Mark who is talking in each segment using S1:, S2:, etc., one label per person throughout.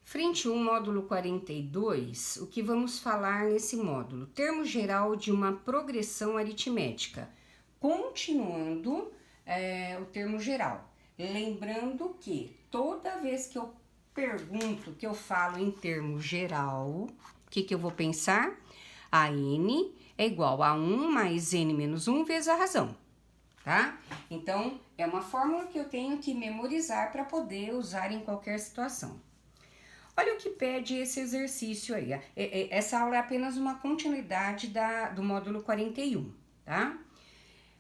S1: Frente 1, módulo 42, o que vamos falar nesse módulo? Termo geral de uma progressão aritmética. Continuando o termo geral. Lembrando que toda vez que eu pergunto, que eu falo em termo geral, o que eu vou pensar? A n é igual a 1 mais n menos 1 vezes a razão, tá? Então, é uma fórmula que eu tenho que memorizar para poder usar em qualquer situação. Olha o que pede esse exercício aí. Essa aula é apenas uma continuidade do módulo 41, tá?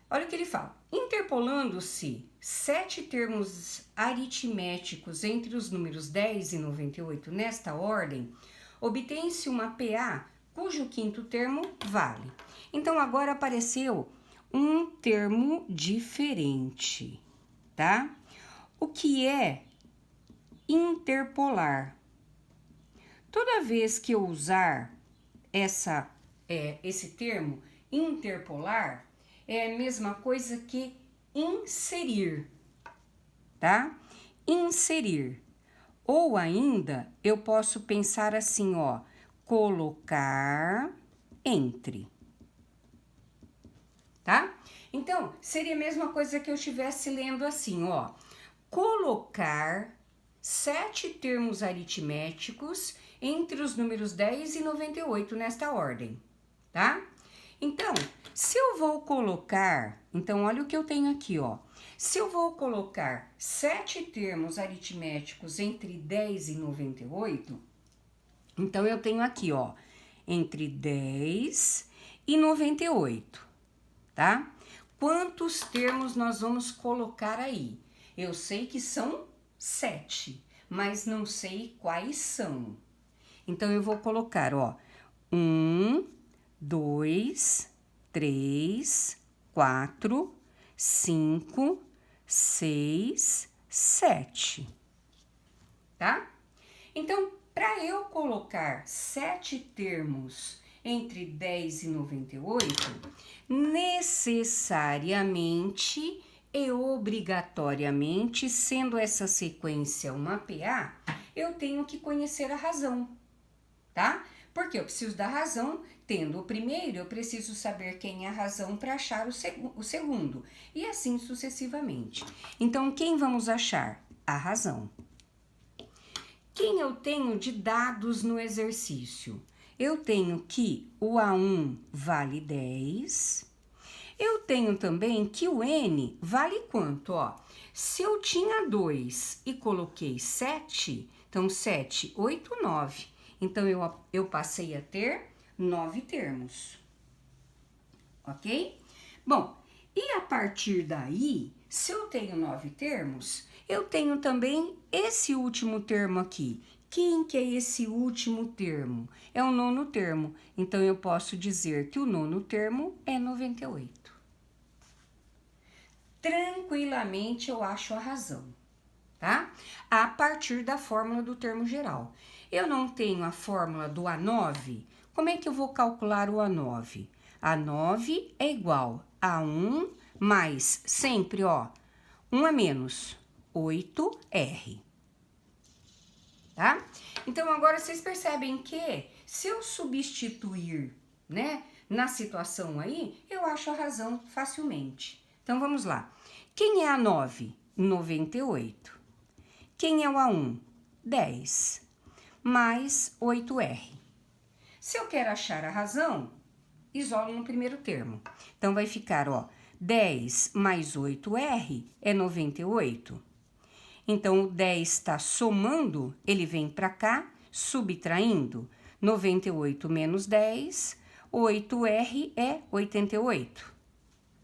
S1: Olha o que ele fala. Interpolando-se 7 termos aritméticos entre os números 10 e 98 nesta ordem, obtém-se uma PA cujo quinto termo vale. Então, agora apareceu um termo diferente, tá? O que é interpolar? Toda vez que eu usar esse termo, interpolar, é a mesma coisa que inserir, tá? Inserir. Ou ainda, eu posso pensar assim, ó, colocar entre, tá? Então, seria a mesma coisa que eu estivesse lendo assim, ó, colocar 7 termos aritméticos entre os números 10 e 98 nesta ordem, tá? Então, se eu vou colocar, então olha o que eu tenho aqui, ó. Se eu vou colocar 7 termos aritméticos entre 10 e 98, então eu tenho aqui, ó, entre 10 e 98, tá? Quantos termos nós vamos colocar aí? Eu sei que são 7, mas não sei quais são. Então, eu vou colocar, ó, 1, 2, 3, 4, 5, 6, 7, tá? Então, para eu colocar 7 termos entre 10 e 98, necessariamente e obrigatoriamente, sendo essa sequência uma PA, eu tenho que conhecer a razão, tá? Porque eu preciso da razão, tendo o primeiro, eu preciso saber quem é a razão para achar o segundo, e assim sucessivamente. Então, quem vamos achar? A razão. Quem eu tenho de dados no exercício? Eu tenho que o A1 vale 10. Eu tenho também que o N vale quanto? Ó, se eu tinha 2 e coloquei 7, então 7, 8, 9. Então, eu passei a ter 9 termos. Ok? Bom, e a partir daí, se eu tenho 9 termos, eu tenho também esse último termo aqui. Quem que é esse último termo? É o nono termo. Então, eu posso dizer que o nono termo é 98. Tranquilamente eu acho a razão, tá? A partir da fórmula do termo geral. Eu não tenho a fórmula do A9, como é que eu vou calcular o A9? A9 é igual a 1 mais, sempre, ó, 1 a menos, 8R. Tá? Então, agora vocês percebem que se eu substituir, né, na situação aí, eu acho a razão facilmente. Então, vamos lá. Quem é a 9? 98. Quem é o A1? 10. Mais 8R. Se eu quero achar a razão, isolo no primeiro termo. Então, vai ficar, ó, 10 mais 8R é 98. Então, o 10 está somando, ele vem para cá, subtraindo. 98 menos 10, 8R é 88,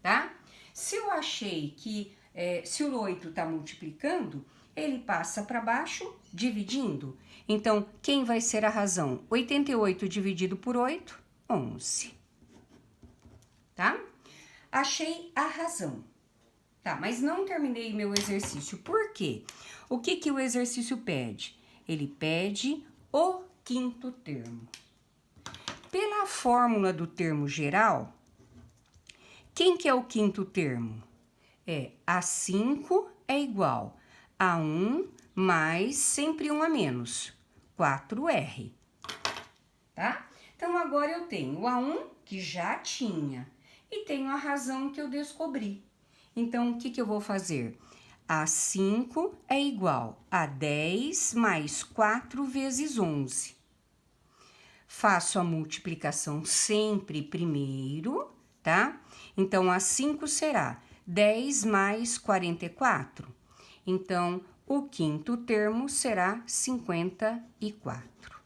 S1: tá? Se eu achei que, se o 8 está multiplicando, ele passa para baixo, dividindo. Então, quem vai ser a razão? 88 dividido por 8, 11. Tá? Achei a razão. Tá, mas não terminei meu exercício. Por quê? O que o exercício pede? Ele pede o quinto termo. Pela fórmula do termo geral, quem que é o quinto termo? A5 é igual a 1 mais sempre 1 a menos, 4R, tá? Então, agora eu tenho o A1, que já tinha, e tenho a razão que eu descobri. Então, o que eu vou fazer? A5 é igual a 10 mais 4 vezes 11. Faço a multiplicação sempre primeiro, tá? Então, A5 será 10 mais 44. Então, o quinto termo será 54.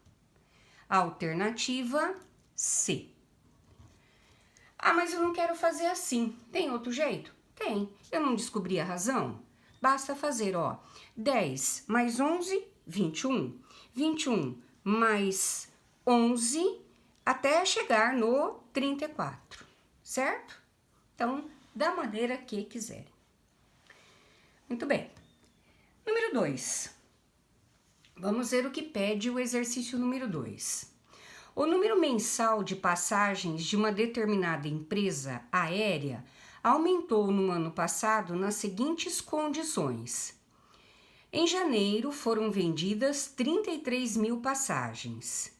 S1: Alternativa C. Ah, mas eu não quero fazer assim. Tem outro jeito? Tem. Eu não descobri a razão? Basta fazer, ó, 10 mais 11, 21. 21 mais 11, até chegar no 34, certo? Então, da maneira que quiserem. Muito bem. Número 2. Vamos ver o que pede o exercício número 2. O número mensal de passagens de uma determinada empresa aérea aumentou no ano passado nas seguintes condições. Em janeiro foram vendidas 33 mil passagens.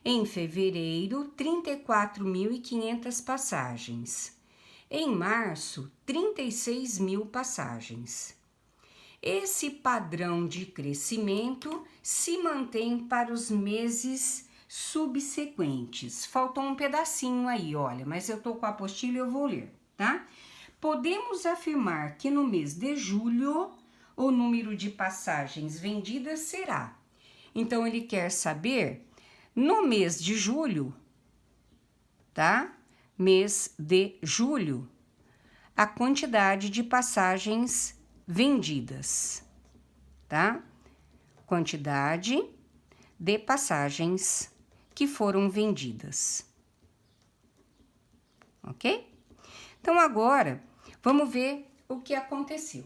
S1: Em fevereiro, 34.500 passagens. Em março, 36 mil passagens. Esse padrão de crescimento se mantém para os meses subsequentes. Faltou um pedacinho aí, olha, mas eu tô com a apostila e eu vou ler, tá? Podemos afirmar que no mês de julho o número de passagens vendidas será. Então, ele quer saber no mês de julho, tá? Mês de julho, a quantidade de passagens vendidas, tá? Quantidade de passagens que foram vendidas, ok? Então, agora, vamos ver o que aconteceu.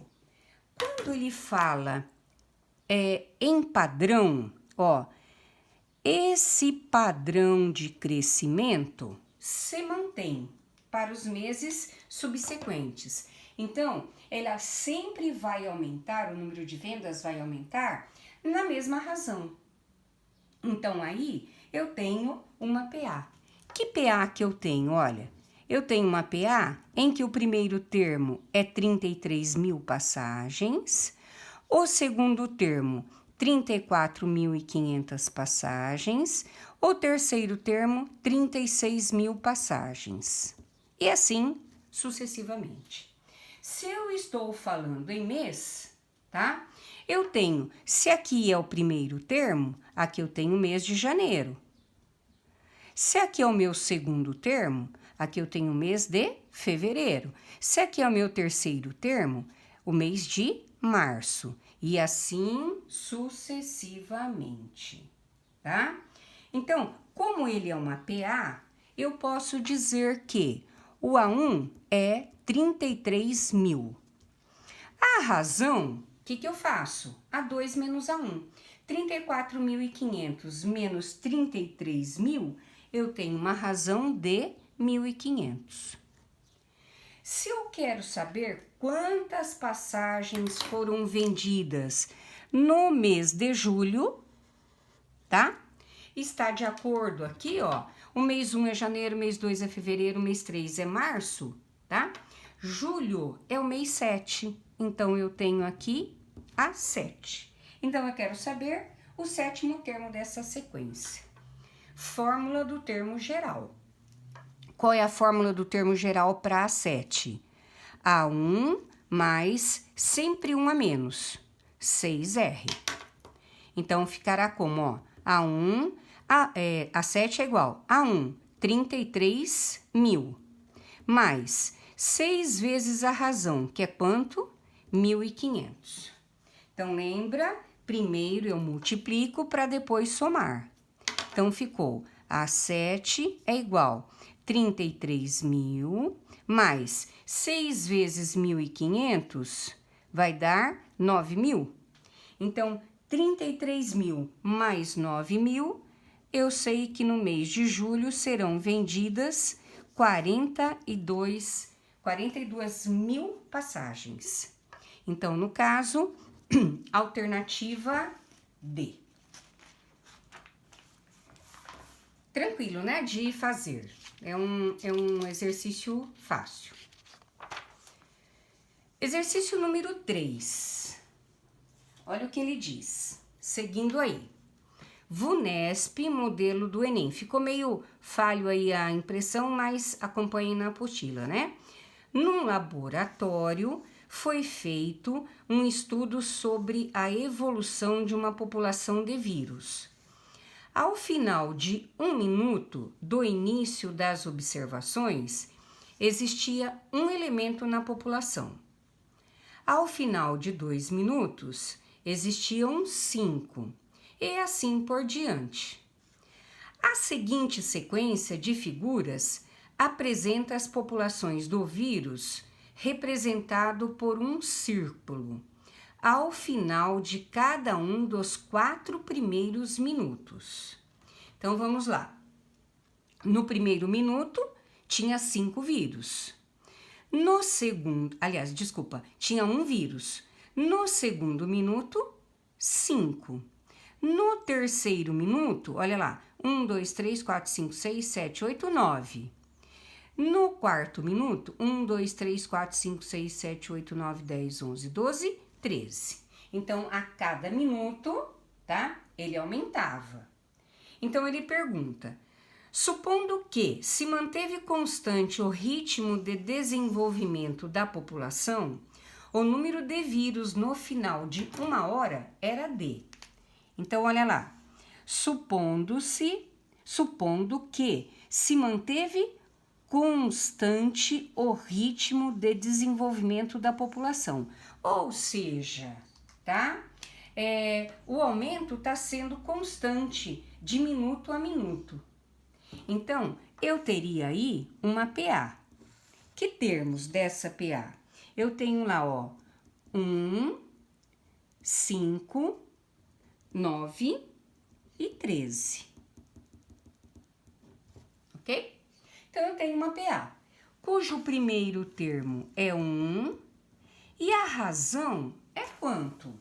S1: Quando ele fala em padrão, ó, esse padrão de crescimento se mantém para os meses subsequentes. Então, ela sempre vai aumentar, o número de vendas vai aumentar na mesma razão. Então, aí, eu tenho uma PA. Que PA que eu tenho? Olha, eu tenho uma PA em que o primeiro termo é 33 mil passagens, o segundo termo, 34.500 passagens, o terceiro termo, 36 mil passagens. E assim, sucessivamente. Se eu estou falando em mês, tá? Eu tenho, se aqui é o primeiro termo, aqui eu tenho o mês de janeiro. Se aqui é o meu segundo termo, aqui eu tenho o mês de fevereiro. Se aqui é o meu terceiro termo, o mês de março. E assim sucessivamente, tá? Então, como ele é uma PA, eu posso dizer que o A1 é 33 mil. A razão, o que eu faço? A2 menos A1. 34.500 menos 33 mil, eu tenho uma razão de 1.500. Se eu quero saber quantas passagens foram vendidas no mês de julho, tá? Está de acordo aqui, ó. O mês 1 é janeiro, mês 2 é fevereiro, mês 3 é março, tá? Julho é o mês 7, então eu tenho aqui a 7. Então, eu quero saber o sétimo termo dessa sequência. Fórmula do termo geral. Qual é a fórmula do termo geral para A7? A1 mais sempre 1 a menos, 6R. Então, ficará como, ó, A1, A7 é igual a 1, 33 mil, mais 6 vezes a razão, que é quanto? 1.500. Então, lembra? Primeiro eu multiplico para depois somar. Então, ficou A7 é igual a 33 mil, mais 6 vezes 1.500 vai dar 9 mil. Então, 33 mil mais 9 mil, eu sei que no mês de julho serão vendidas 42 mil passagens. Então, no caso, alternativa D. tranquilo, né, de fazer. É um exercício fácil. Exercício número 3. Olha o que ele diz. Seguindo aí. VUNESP, modelo do Enem. Ficou meio falho aí a impressão, mas acompanhem na apostila, né? Num laboratório foi feito um estudo sobre a evolução de uma população de vírus. Ao final de 1 minuto do início das observações, existia um elemento na população. Ao final de 2 minutos, existiam 5, e assim por diante. A seguinte sequência de figuras apresenta as populações do vírus representado por um círculo, ao final de cada um dos 4 primeiros minutos. Então, vamos lá. No primeiro minuto, tinha 5 vírus. No segundo, tinha um vírus. No segundo minuto, 5. No terceiro minuto, olha lá, 1, 2, 3, 4, 5, 6, 7, 8, 9. No quarto minuto, 1, 2, 3, 4, 5, 6, 7, 8, 9, 10, 11, 12, 13. Então, a cada minuto, tá? Ele aumentava. Então, ele pergunta: supondo que se manteve constante o ritmo de desenvolvimento da população, o número de vírus no final de 1 hora era D. Então, olha lá. Supondo que se manteve constante o ritmo de desenvolvimento da população. Ou seja, tá? O aumento está sendo constante, de minuto a minuto. Então, eu teria aí uma PA. Que termos dessa PA? Eu tenho lá, ó, 1, 5, 9 e 13. Ok? Então, eu tenho uma PA, cujo primeiro termo é 1 e a razão é quanto?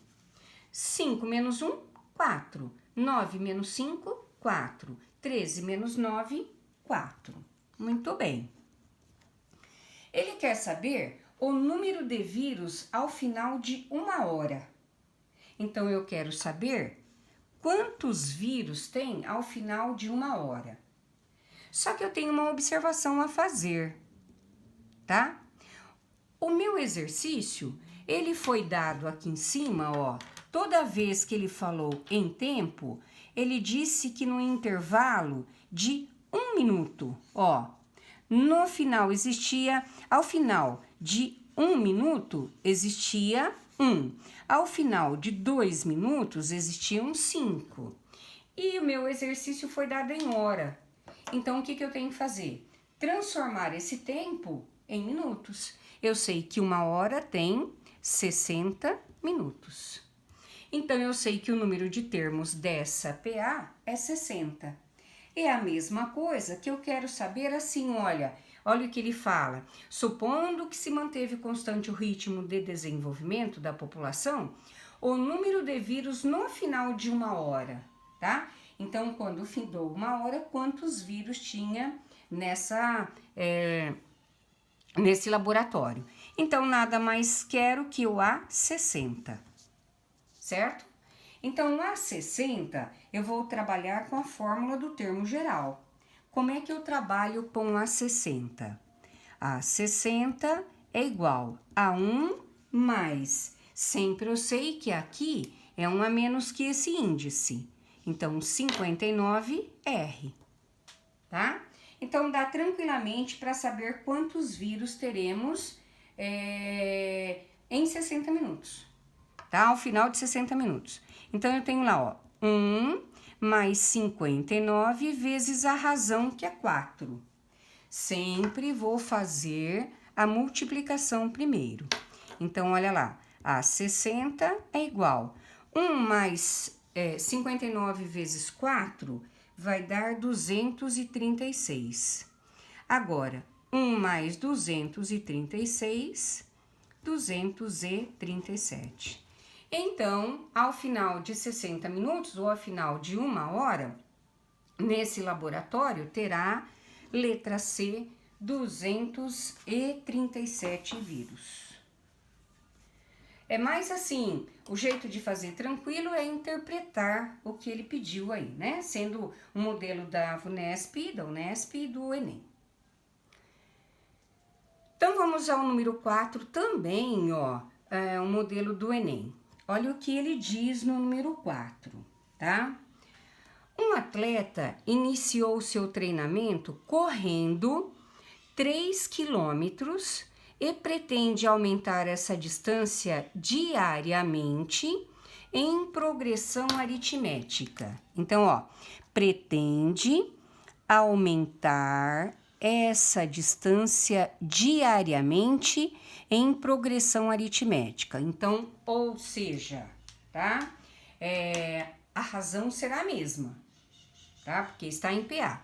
S1: 5 menos 1, 4. 9 menos 5, 4. 13 menos 9, 4. Muito bem. Ele quer saber o número de vírus ao final de 1 hora. Então, eu quero saber quantos vírus tem ao final de 1 hora. Só que eu tenho uma observação a fazer, tá? O meu exercício, ele foi dado aqui em cima, ó. Toda vez que ele falou em tempo, ele disse que no intervalo de 1 minuto, ó. No final ao final de 1 minuto, existia 1. Ao final de 2 minutos, existiam 5. E o meu exercício foi dado em hora. Então, o que eu tenho que fazer? Transformar esse tempo em minutos. Eu sei que 1 hora tem 60 minutos. Então, eu sei que o número de termos dessa PA é 60. É a mesma coisa que eu quero saber assim, olha o que ele fala. Supondo que se manteve constante o ritmo de desenvolvimento da população, o número de vírus no final de 1 hora, tá? Então, quando findou 1 hora, quantos vírus tinha nesse laboratório? Então, nada mais quero que o A60, certo? Então, o A60, eu vou trabalhar com a fórmula do termo geral. Como é que eu trabalho com o A60? A60 é igual a 1 mais, sempre eu sei que aqui é 1 a menos que esse índice. Então, 59R, tá? Então, dá tranquilamente para saber quantos vírus teremos em 60 minutos, tá? Ao final de 60 minutos. Então, eu tenho lá, ó, 1 mais 59 vezes a razão, que é 4. Sempre vou fazer a multiplicação primeiro. Então, olha lá, a 60 é igual 1 mais 59 vezes 4 vai dar 236. Agora, 1 mais 236, 237. Então, ao final de 60 minutos ou ao final de 1 hora, nesse laboratório terá letra C, 237 vírus. É mais assim, o jeito de fazer tranquilo é interpretar o que ele pediu aí, né? Sendo o modelo da VUNESP, da Unesp e do Enem. Então, vamos ao número 4 também, ó, o modelo do Enem. Olha o que ele diz no número 4, tá? Um atleta iniciou seu treinamento correndo 3 quilômetros e pretende aumentar essa distância diariamente em progressão aritmética. Então, ó, pretende aumentar essa distância diariamente em progressão aritmética. Então, ou seja, tá? A razão será a mesma, tá? Porque está em PA.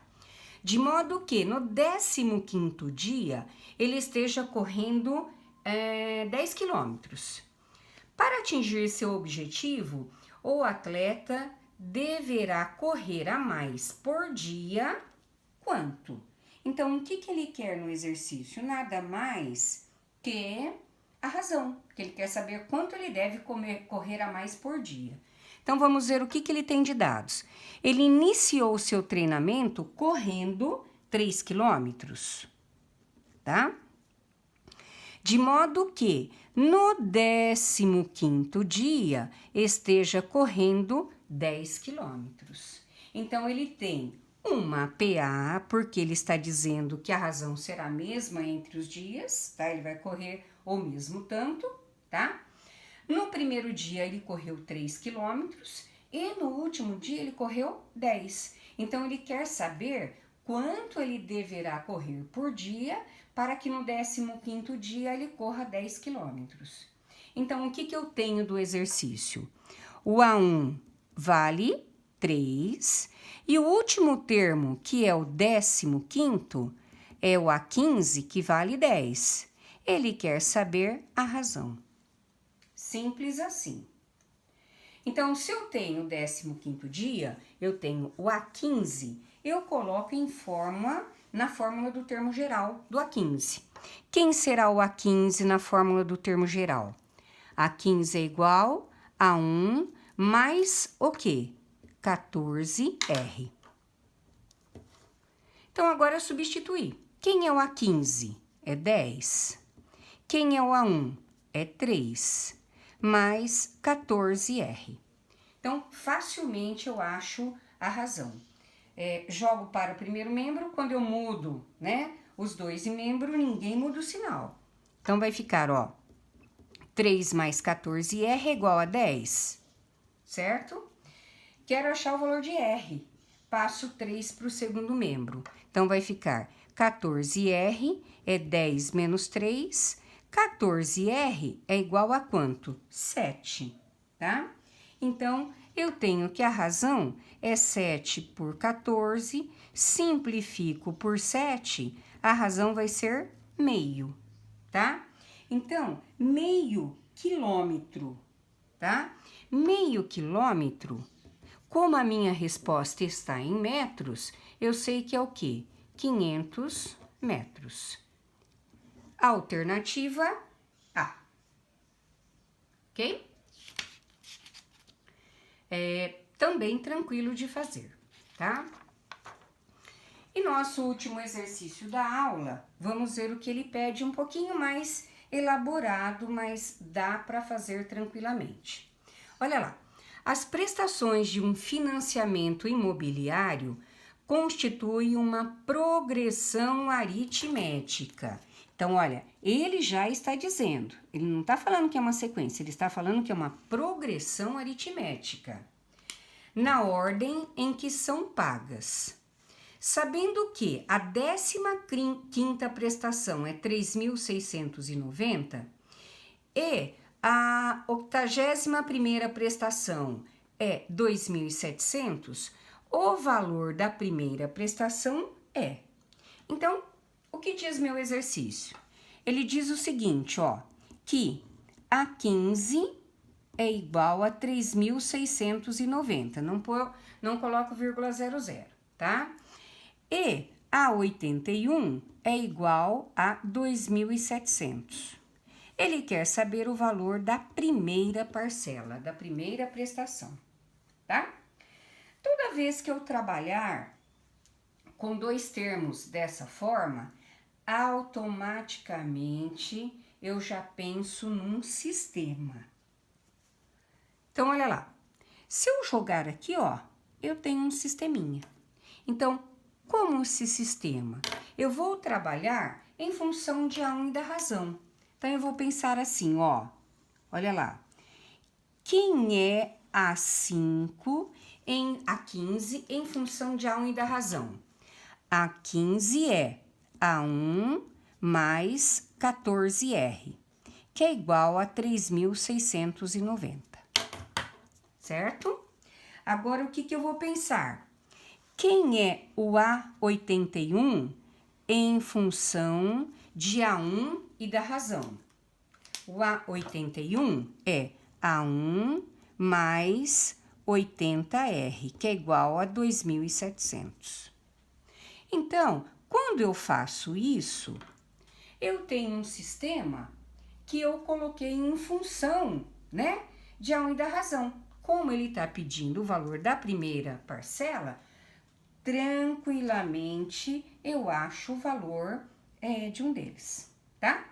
S1: De modo que no 15º dia ele esteja correndo 10 quilômetros. Para atingir seu objetivo, o atleta deverá correr a mais por dia quanto? Então, o que ele quer no exercício? Nada mais que a razão, que ele quer saber quanto ele deve correr a mais por dia. Então, vamos ver o que ele tem de dados. Ele iniciou seu treinamento correndo 3 quilômetros, tá? De modo que no 15º dia esteja correndo 10 quilômetros. Então, ele tem uma PA, porque ele está dizendo que a razão será a mesma entre os dias, tá? Ele vai correr o mesmo tanto, tá? No primeiro dia ele correu 3 quilômetros e no último dia ele correu 10. Então, ele quer saber quanto ele deverá correr por dia para que no 15º dia ele corra 10 quilômetros. Então, o que eu tenho do exercício? O A1 vale 3 e o último termo, que é o 15º, é o A15, que vale 10. Ele quer saber a razão. Simples assim. Então, se eu tenho o 15º dia, eu tenho o A15, eu coloco na fórmula do termo geral do A15. Quem será o A15 na fórmula do termo geral? A15 é igual a 1 mais o quê? 14R. Então, agora eu substituir. Quem é o A15? É 10. Quem é o A1? É 3. Mais 14R. Então, facilmente eu acho a razão. Jogo para o primeiro membro, quando eu mudo, né, os dois membros, ninguém muda o sinal. Então, vai ficar, ó, 3 mais 14R é igual a 10, certo? Quero achar o valor de R. Passo 3 para o segundo membro. Então, vai ficar 14R é 10 menos 3. 14R é igual a quanto? 7, tá? Então, eu tenho que a razão é 7 por 14. Simplifico por 7, a razão vai ser meio, tá? Então, meio quilômetro, tá? Meio quilômetro. Como a minha resposta está em metros, eu sei que é o quê? 500 metros. Alternativa A. Ok? Também tranquilo de fazer, tá? E nosso último exercício da aula, vamos ver o que ele pede um pouquinho mais elaborado, mas dá para fazer tranquilamente. Olha lá. As prestações de um financiamento imobiliário constituem uma progressão aritmética. Então, olha, ele já está dizendo, ele não está falando que é uma sequência, ele está falando que é uma progressão aritmética, na ordem em que são pagas. Sabendo que a 15ª prestação é 3.690 e a 81ª prestação é 2.700, o valor da primeira prestação é. Então, o que diz meu exercício? Ele diz o seguinte, ó, que a 15 é igual a 3.690, não coloco vírgula 00, tá? E a 81 é igual a 2.700. Ele quer saber o valor da primeira parcela, da primeira prestação, tá? Toda vez que eu trabalhar com dois termos dessa forma, automaticamente eu já penso num sistema. Então, olha lá. Se eu jogar aqui, ó, eu tenho um sisteminha. Então, como esse sistema? Eu vou trabalhar em função de A1 e da razão. Então, eu vou pensar assim, ó. Olha lá. Quem é A5 a 15 em função de A1 e da razão? A 15 é A1 mais 14R, que é igual a 3.690, certo? Agora, o que eu vou pensar? Quem é o A81 em função de A1 e da razão? O A81 é A1 mais 80R, que é igual a 2.700. Então, quando eu faço isso, eu tenho um sistema que eu coloquei em função, né, de A1 e da razão. Como ele está pedindo o valor da primeira parcela, tranquilamente eu acho o valor de um deles, tá?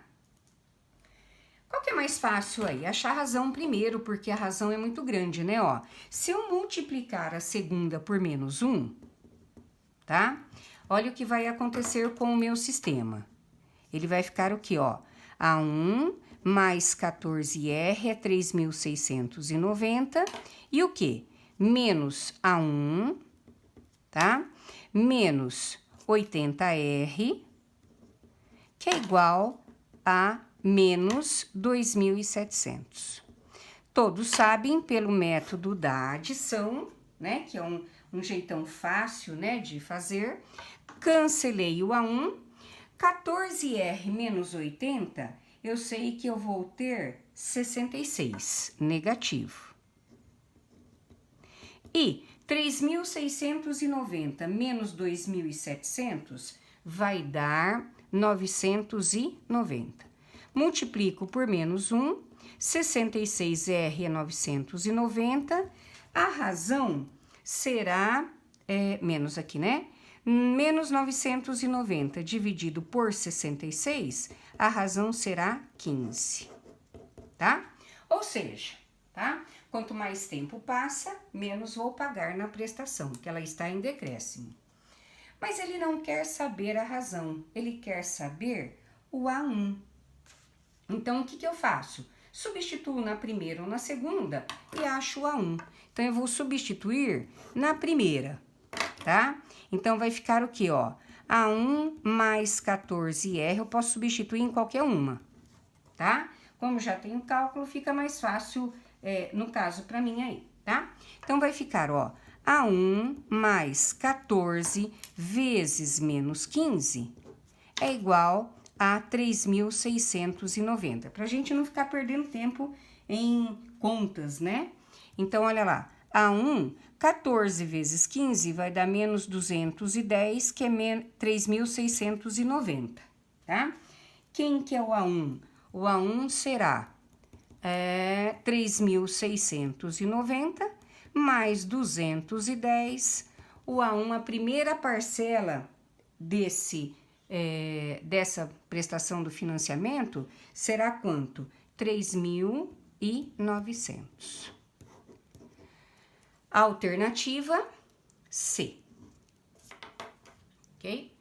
S1: Qual que é mais fácil aí? Achar a razão primeiro, porque a razão é muito grande, né? Ó, se eu multiplicar a segunda por menos 1, tá? Olha o que vai acontecer com o meu sistema. Ele vai ficar o quê, ó? A1 mais 14R é 3.690. E o quê? Menos A1, tá? Menos 80R, que é igual a menos 2.700. Todos sabem pelo método da adição, né? Que é um jeitão fácil, né, de fazer. Cancelei o A1. 14R menos 80, eu sei que eu vou ter 66, negativo. E 3.690 menos 2.700 vai dar 990. Multiplico por menos 1, 66R é 990. A razão será, menos aqui, né? Menos 990 dividido por 66, a razão será 15, tá? Ou seja, tá? Quanto mais tempo passa, menos vou pagar na prestação, porque ela está em decréscimo. Mas ele não quer saber a razão, ele quer saber o A1. Então, o que eu faço? Substituo na primeira ou na segunda e acho o A1. Então, eu vou substituir na primeira, tá? Então, vai ficar o quê, ó? A1 mais 14R, eu posso substituir em qualquer uma, tá? Como já tenho cálculo, fica mais fácil, no caso, pra mim aí, tá? Então, vai ficar, ó, A1 mais 14 vezes menos 15 é igual a 3.690. Pra gente não ficar perdendo tempo em contas, né? Então, olha lá, A1, 14 vezes 15 vai dar menos 210, que é 3.690, tá? Quem que é o A1? O A1 será 3.690 mais 210. O A1, a primeira parcela dessa prestação do financiamento será quanto? 3.900. Alternativa C. Ok?